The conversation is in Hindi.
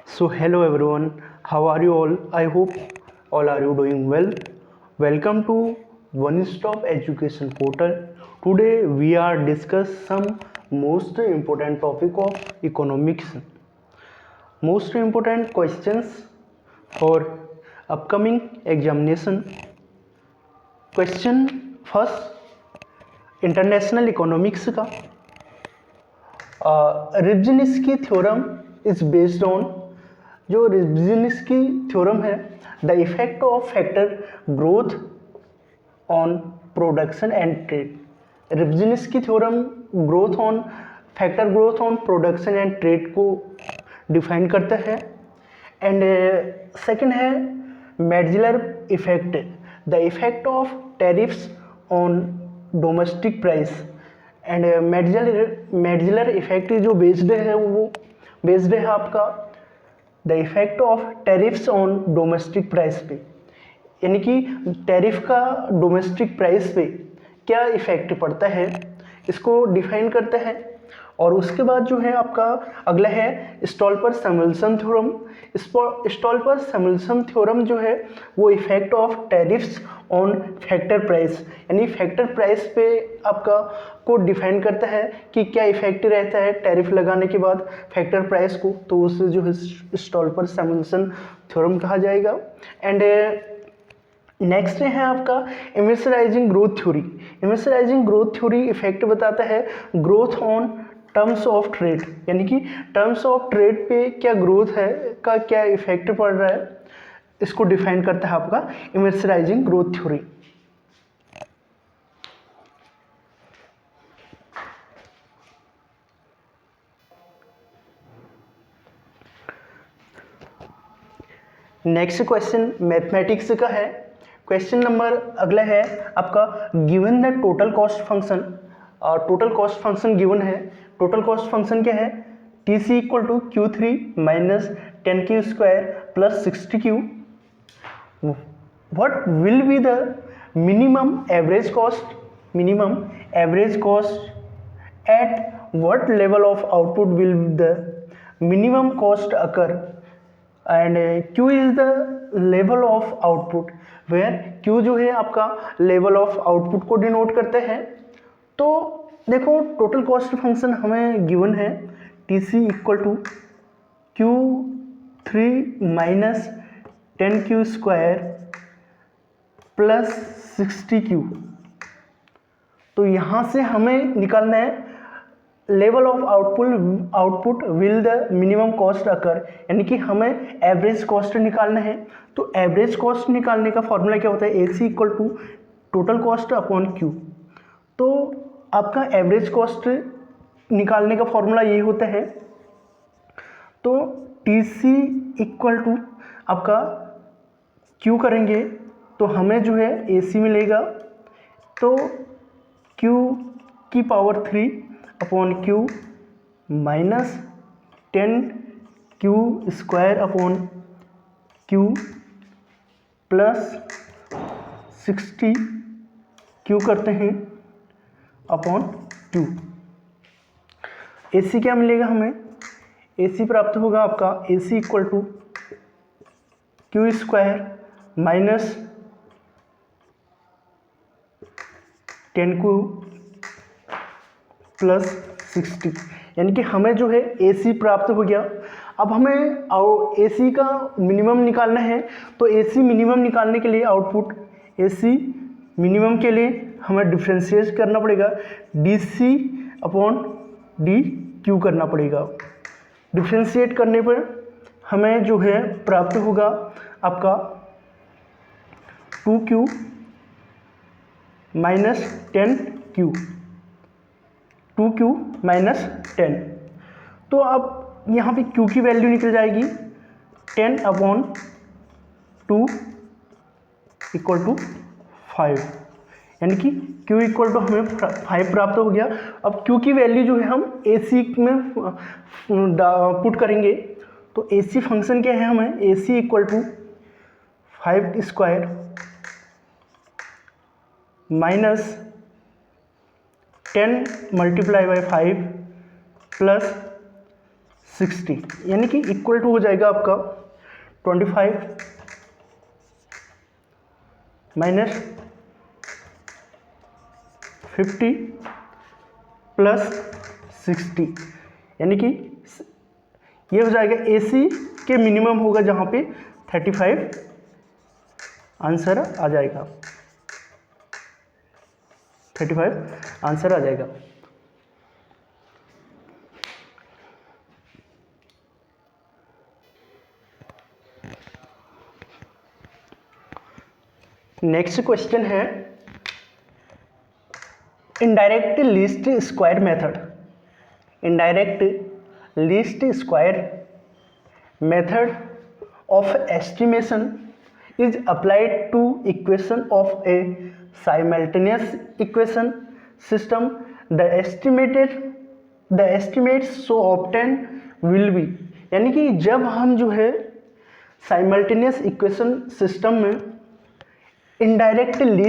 So hello everyone, how are you all? I hope all are you doing well. Welcome to One Stop Education Portal. Today we are discuss some most important topic of economics. Most important questions for upcoming examination. Question first international economics का Rybczynski theorem is based on, जो रिब्जिन्स्की थ्योरम है, the effect of factor growth on production and trade. Rybczynski theorem growth on factor growth on production and trade को डिफाइन करता है। एंड सेकंड है Metzler effect, the effect of tariffs on domestic price. And Metzler effect जो बेस्ड है वो बेस्ड है आपका the effect of tariffs on domestic price पे, यानी कि टैरिफ का डोमेस्टिक प्राइस पे क्या इफेक्ट पड़ता है, इसको डिफाइन करता है। और उसके बाद जो है आपका अगला है स्टोल्पर-सैमुएल्सन थ्योरम। स्टोल्पर-सैमुएल्सन थ्योरम जो है वो effect of tariffs on factor price, यानी फैक्टर प्राइस पे आपका को डिफाइन करता है कि क्या इफेक्ट रहता है टैरिफ लगाने के बाद फैक्टर प्राइस को, तो उसे जो है स्टोल्पर-सैमुएल्सन थ्योरम कहा जाएगा। एंड नेक्स्ट है आपका immiserising growth theory. Immiserising growth theory effect बताता है growth on terms of trade, यानी कि टर्म्स ऑफ ट्रेड पे क्या ग्रोथ है का क्या इफेक्ट पड़ रहा है, इसको डिफाइन करता है आपका immiserising growth theory. Next question mathematics का है। क्वेश्चन नंबर अगला है आपका, given the total cost function. Total cost function given है। टोटल कॉस्ट फंक्शन क्या है, T C equal to Q three minus 10q square plus 60q। What will be the minimum average cost at what level of output will the minimum cost occur, and Q is the level of output, where Q जो है आपका लेवल ऑफ आउटपुट को डिनोट करते हैं। तो देखो टोटल कॉस्ट फंक्शन हमें गिवन है, T C equal to Q three minus 10q square plus 60q। तो यहाँ से हमें निकालना है level of output will the minimum cost occur, यानी कि हमें एवरेज कॉस्ट निकालना है। तो एवरेज कॉस्ट निकालने का फॉर्मूला क्या होता है, A C equal to total cost upon Q. तो आपका एवरेज कॉस्ट निकालने का फॉर्मूला ये होता है, तो टी सी इक्वल टू आपका क्यू करेंगे तो हमें जो है ए सी मिलेगा, तो क्यू की power 3 upon Q minus 10q square upon Q plus 60q करते हैं अपॉन क्यू। ए सी क्या मिलेगा हमें, ए सी प्राप्त होगा आपका A C equal to Q square minus 10q plus 60, यानी कि हमें जो है ए सी प्राप्त हो गया। अब हमें ए सी का मिनिमम निकालना है, तो ए सी मिनिमम निकालने के लिए आउटपुट ए सी मिनिमम के लिए हमें डिफ्रेंशिएट करना पड़ेगा, D C upon D Q करना पड़ेगा। डिफ्रेंशिएट करने पर हमें जो है प्राप्त होगा आपका 2q minus 10q, 2q minus 10। तो अब यहाँ पे q की वैल्यू निकल जाएगी 10 अपॉन 2 इक्वल टू 5, यानी कि q इक्वल टू हमें 5 प्राप्त हो गया। अब q की वैल्यू जो है हम ए सी में पुट करेंगे, तो ए सी फंक्शन क्या है, हमें A C equal to 5 square minus 10 multiply by 5 plus 60 यानी कि इक्वल टू हो जाएगा आपका 25 माइनस 50 प्लस 60 यानी कि ये हो जाएगा AC के मिनिमम होगा जहाँ पे 35 आंसर आ जाएगा, 35 आंसर आ जाएगा। नेक्स्ट क्वेश्चन है indirect least square method. Indirect least square method of estimation is applied to equation of a simultaneous equation system. The estimates so obtained will be, यानी कि जब हम जो है साइमल्टेनियस इक्वेशन सिस्टम में इनडायरेक्ट लीस्ट